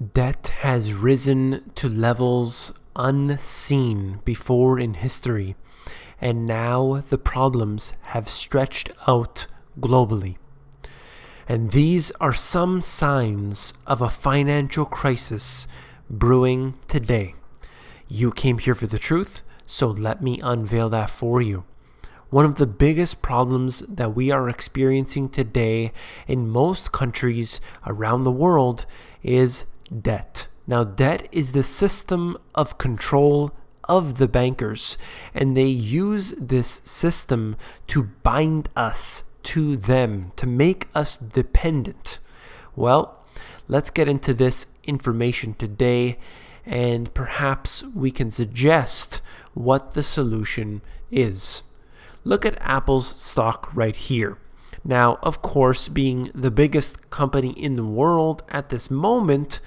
Debt has risen to levels unseen before in history, and now the problems have stretched out globally. And these are some signs of a financial crisis brewing today. You came here for the truth, so let me unveil that for you. One of the biggest problems that we are experiencing today in most countries around the world is debt. Now, debt is the system of control of the bankers, and they use this system to bind us to them, to make us dependent. Well, let's get into this information today, and perhaps we can suggest what the solution is. Look at Apple's stock right here. Now, of course, being the biggest company in the world at this moment,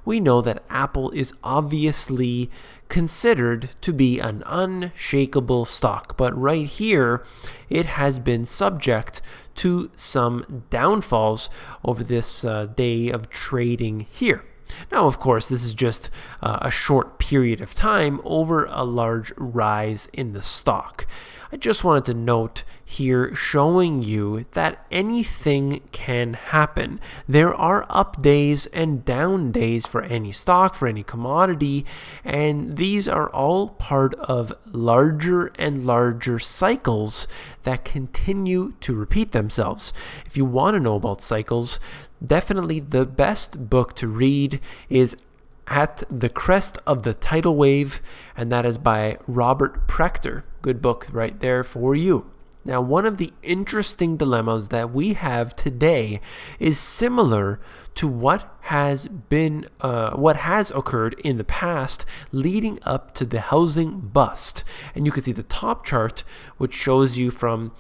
we know that Apple is obviously considered to be an unshakable stock. But right here, it has been subject to some downfalls over this day of trading here. Now, of course, this is just a short period of time over a large rise in the stock. I just wanted to note here showing you that anything can happen. There are up days and down days for any stock, for any commodity, and these are all part of larger and larger cycles that continue to repeat themselves. If you want to know about cycles, definitely the best book to read is At the Crest of the Tidal Wave, and that is by Robert Prechter. Good book right there for you. Now, one of the interesting dilemmas that we have today is similar to what has occurred in the past leading up to the housing bust. And you can see the top chart, which shows you from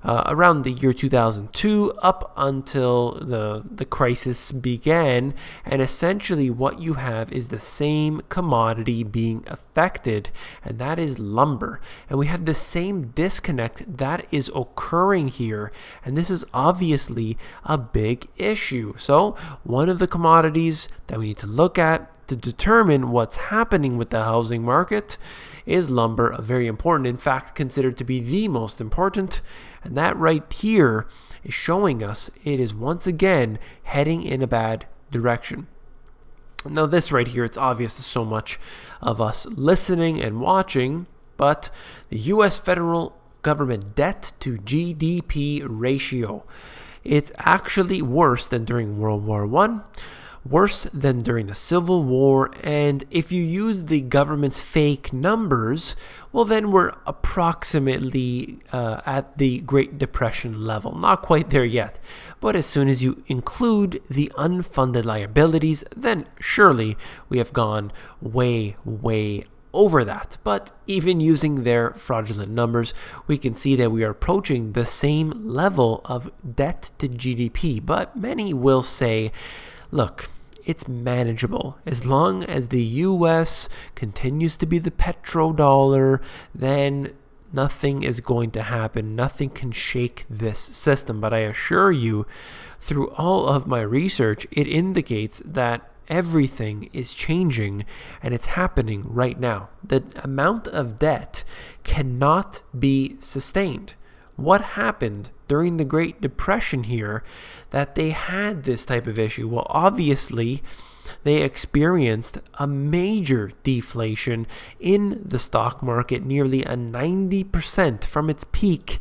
around the year 2002 up until the crisis began, and essentially what you have is the same commodity being affected, and that is lumber. And we have the same disconnect that is occurring here, and this is obviously a big issue. So one of the commodities that we need to look at to determine what's happening with the housing market is lumber, very important, in fact considered to be the most important, and that right here is showing us it is once again heading in a bad direction. Now this right here, it's obvious to so much of us listening and watching, but the US federal government debt to GDP ratio, it's actually worse than during World War I, worse than during the Civil War, and if you use the government's fake numbers, well then we're approximately at the Great Depression level. Not quite there yet, but as soon as you include the unfunded liabilities, then surely we have gone way over that. But even using their fraudulent numbers, we can see that we are approaching the same level of debt to GDP. But many will say, look, it's manageable. As long as the US continues to be the petrodollar, then nothing is going to happen. Nothing can shake this system. But I assure you, through all of my research, it indicates that everything is changing, and it's happening right now. The amount of debt cannot be sustained. What happened during the Great Depression here that they had this type of issue? Well, obviously, they experienced a major deflation in the stock market, nearly a 90% from its peak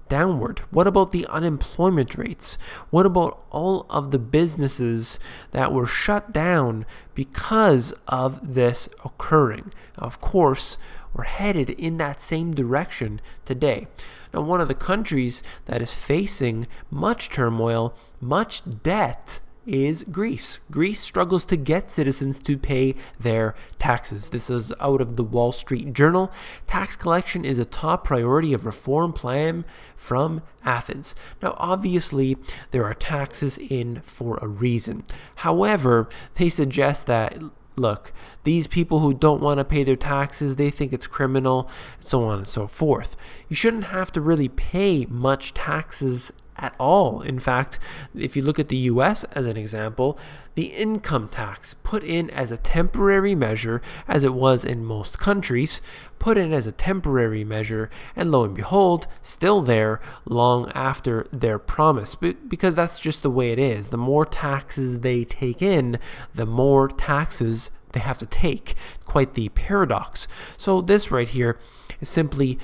downward. What about the unemployment rates? What about all of the businesses that were shut down because of this occurring? Of course, we're headed in that same direction today. Now, one of the countries that is facing much turmoil, much debt, is Greece. Greece struggles to get citizens to pay their taxes. This is out of the Wall Street Journal. Tax collection is a top priority of reform plan from Athens. Now, obviously, there are taxes in for a reason. However, they suggest that, look, these people who don't want to pay their taxes, they think it's criminal, so on and so forth. You shouldn't have to really pay much taxes at all. In fact, if you look at the US as an example, the income tax put in as a temporary measure, as it was in most countries, put in as a temporary measure, and lo and behold, still there long after their promise, because that's just the way it is. The more taxes they take in, the more taxes they have to take. Quite the paradox. So this right here is simply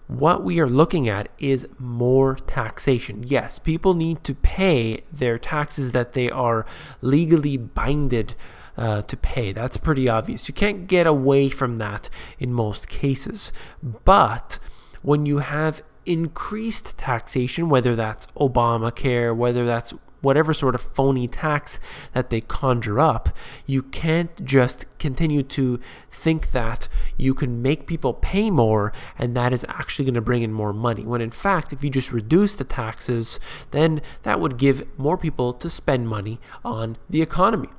what we are looking at is more taxation. Yes, people need to pay their taxes that they are legally binded to pay. That's pretty obvious. You can't get away from that in most cases. But when you have increased taxation, whether that's Obamacare, whether that's whatever sort of phony tax that they conjure up, you can't just continue to think that you can make people pay more and that is actually going to bring in more money. When in fact, if you just reduce the taxes, then that would give more people to spend money on the economy.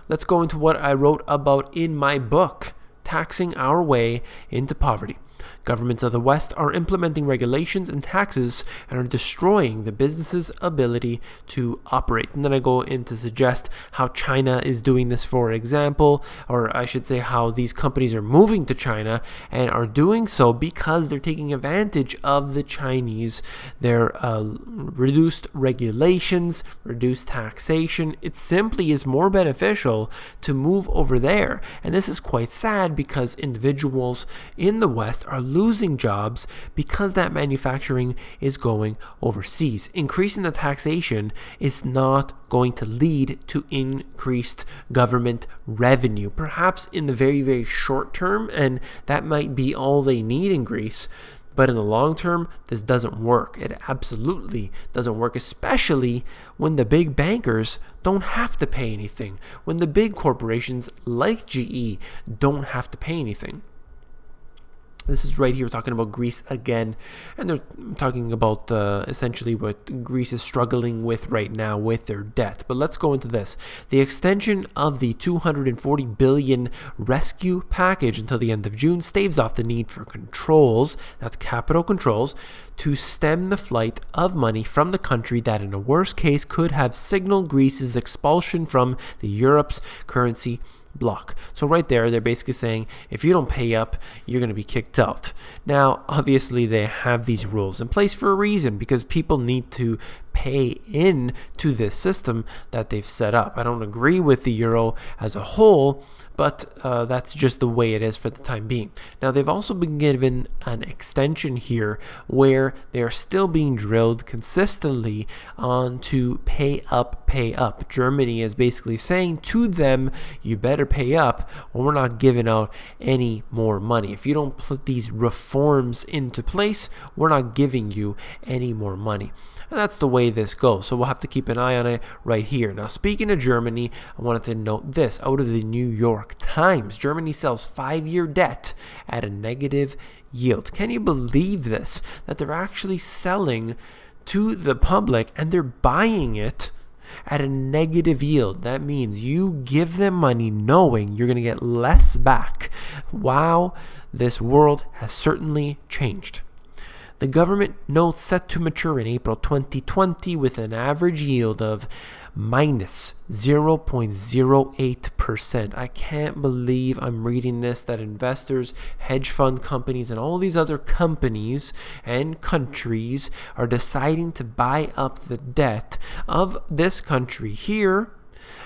Let's go into what I wrote about in my book, Taxing Our Way into Poverty. Governments of the West are implementing regulations and taxes and are destroying the business's ability to operate. And then I go in to suggest how China is doing this, for example, or I should say how these companies are moving to China and are doing so because they're taking advantage of the Chinese, their reduced regulations, reduced taxation. It simply is more beneficial to move over there. And this is quite sad because individuals in the West are losing jobs because that manufacturing is going overseas. Increasing the taxation is not going to lead to increased government revenue, perhaps in the very, very short term, and that might be all they need in Greece. But in the long term, this doesn't work. It absolutely doesn't work, especially when the big bankers don't have to pay anything, when the big corporations like GE don't have to pay anything. This is right here talking about Greece again, and they're talking about essentially what Greece is struggling with right now with their debt. But let's go into this. The extension of the 240 billion rescue package until the end of June staves off the need for controls, that's capital controls, to stem the flight of money from the country that in a worst case could have signaled Greece's expulsion from the Europe's currency block. So right there, they're basically saying, if you don't pay up, you're going to be kicked out. Now, obviously, they have these rules in place for a reason, because people need to pay in to this system that they've set up. I don't agree with the euro as a whole, but that's just the way it is for the time being. Now, they've also been given an extension here where they are still being drilled consistently on to pay up, pay up. Germany is basically saying to them, you better pay up or we're not giving out any more money. If you don't put these reforms into place, we're not giving you any more money. And that's the way this goes. So we'll have to keep an eye on it right here. Now, speaking of Germany, I wanted to note this out of the New York Times. Germany sells 5-year debt at a negative yield. Can you believe this? That they're actually selling to the public and they're buying it at a negative yield. That means you give them money knowing you're going to get less back. Wow, this world has certainly changed. The government notes set to mature in April 2020 with an average yield of minus 0.08%. I can't believe I'm reading this, that investors, hedge fund companies, and all these other companies and countries are deciding to buy up the debt of this country here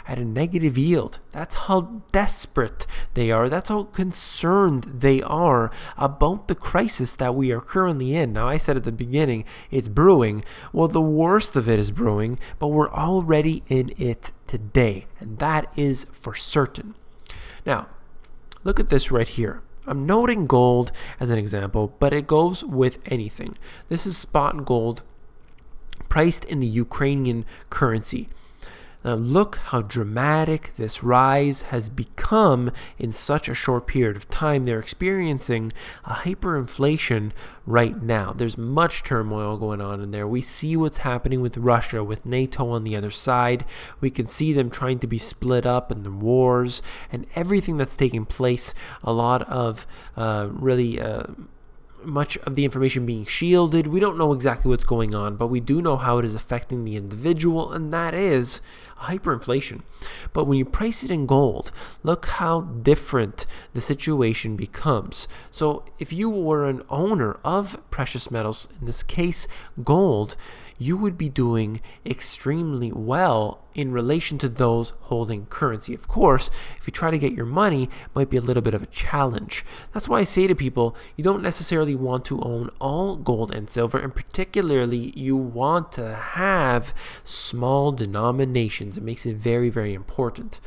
at a negative yield. That's how desperate they are. That's how concerned they are about the crisis that we are currently in. Now, I said at the beginning, it's brewing. Well, the worst of it is brewing, but we're already in it today, and that is for certain. Now, look at this right here. I'm noting gold as an example, but it goes with anything. This is spot gold priced in the Ukrainian currency. Now look how dramatic this rise has become in such a short period of time. They're experiencing a hyperinflation right now. There's much turmoil going on in there. We see what's happening with Russia, with NATO on the other side. We can see them trying to be split up in the wars and everything that's taking place. A lot of much of the information being shielded. We don't know exactly what's going on, but we do know how it is affecting the individual, and that is hyperinflation. But when you price it in gold, look how different the situation becomes. So if you were an owner of precious metals, in this case gold, you would be doing extremely well in relation to those holding currency. Of course, if you try to get your money, it might be a little bit of a challenge. That's why I say to people, you don't necessarily want to own all gold and silver, and particularly you want to have small denominations. It makes it very, very important.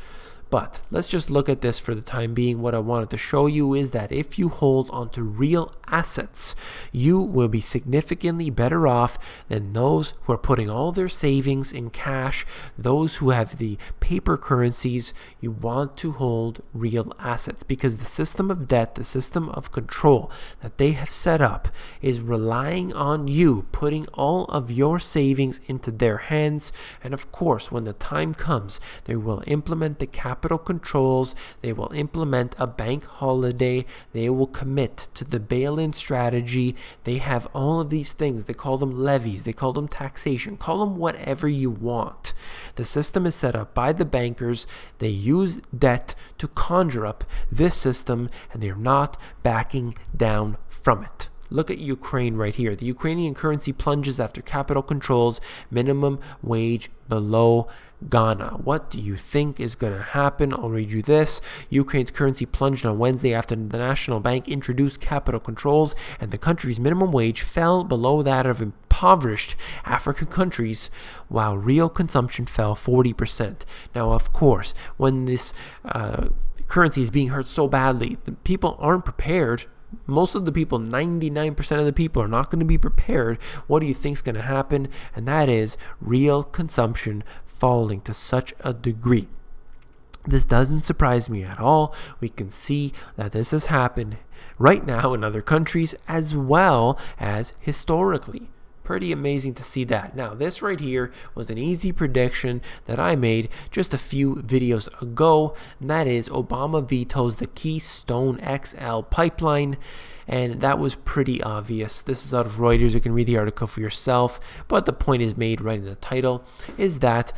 But let's just look at this for the time being. What I wanted to show you is that if you hold onto real assets, you will be significantly better off than those who are putting all their savings in cash, those who have the paper currencies. You want to hold real assets because the system of debt, the system of control that they have set up is relying on you putting all of your savings into their hands. And of course, when the time comes, they will implement the capital controls, they will implement a bank holiday, they will commit to the bail-in strategy. They have all of these things. They call them levies, they call them taxation, call them whatever you want. The system is set up by the bankers. They use debt to conjure up this system, and they're not backing down from it. Look at Ukraine right here. The Ukrainian currency plunges after capital controls, minimum wage below Ghana. What do you think is going to happen? I'll read you this. Ukraine's currency plunged on Wednesday after the national bank introduced capital controls, and the country's minimum wage fell below that of impoverished African countries, while real consumption fell 40%. Now, of course, when this currency is being hurt so badly, the people aren't prepared. Most of the people, 99% of the people, are not going to be prepared. What do you think is going to happen? And that is real consumption falling to such a degree. This doesn't surprise me at all. We can see that this has happened right now in other countries as well as historically. Pretty amazing to see that. Now, this right here was an easy prediction that I made just a few videos ago, and that is Obama vetoes the Keystone XL pipeline, and that was pretty obvious. This is out of Reuters. You can read the article for yourself, but the point is made right in the title, is that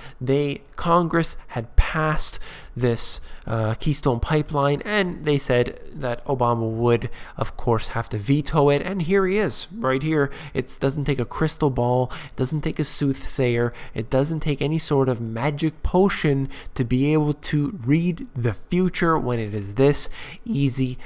Congress had passed this Keystone pipeline, and they said that Obama would, of course, have to veto it, and here he is, right here. It doesn't take a crystal ball, it doesn't take a soothsayer, it doesn't take any sort of magic potion to be able to read the future when it is this easy.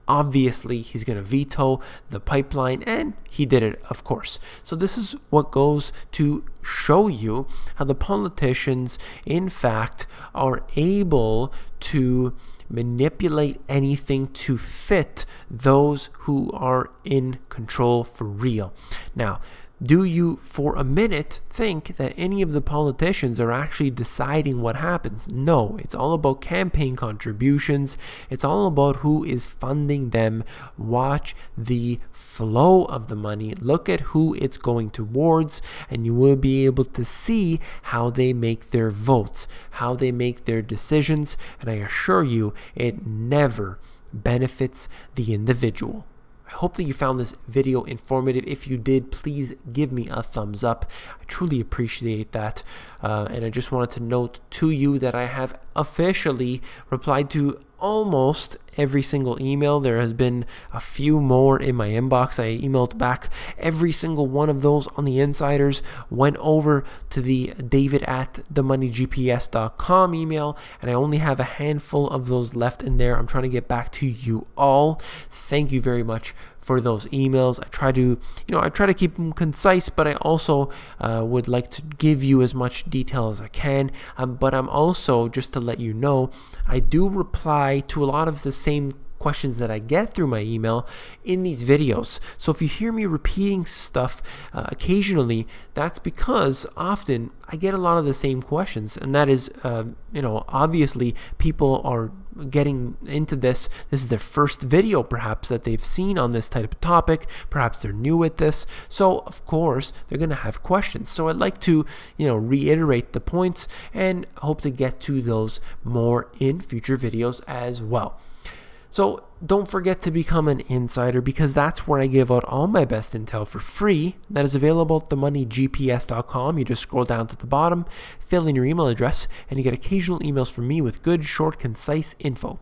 Obviously, he's going to veto the pipeline, and he did it, of course. So this is what goes to show you how the politicians, in fact, are able to manipulate anything to fit those who are in control for real. Now, do you for a minute think that any of the politicians are actually deciding what happens? No, it's all about campaign contributions. It's all about who is funding them. Watch the flow of the money. Look at who it's going towards, and you will be able to see how they make their votes, how they make their decisions, and I assure you, it never benefits the individual. I hope that you found this video informative. If you did, please give me a thumbs up. I truly appreciate that. And I just wanted to note to you that I have officially replied to almost every single email. There has been a few more in my inbox. I emailed back every single one of those on the insiders, went over to the david@themoneygps.com email, and I only have a handful of those left in there. I'm trying to get back to you all. Thank you very much for those emails. I try to keep them concise, but I also would like to give you as much detail as I can. But I'm also, just to let you know, I do reply to a lot of the same questions that I get through my email in these videos. So if you hear me repeating stuff occasionally, that's because often I get a lot of the same questions, and that is, obviously people are getting into this. This is their first video perhaps that they've seen on this type of topic. Perhaps they're new at this, so of course they're going to have questions. So I'd like to reiterate the points and hope to get to those more in future videos as well. So don't forget to become an insider, because that's where I give out all my best intel for free. That is available at themoneygps.com. You just scroll down to the bottom, fill in your email address, and you get occasional emails from me with good, short, concise info.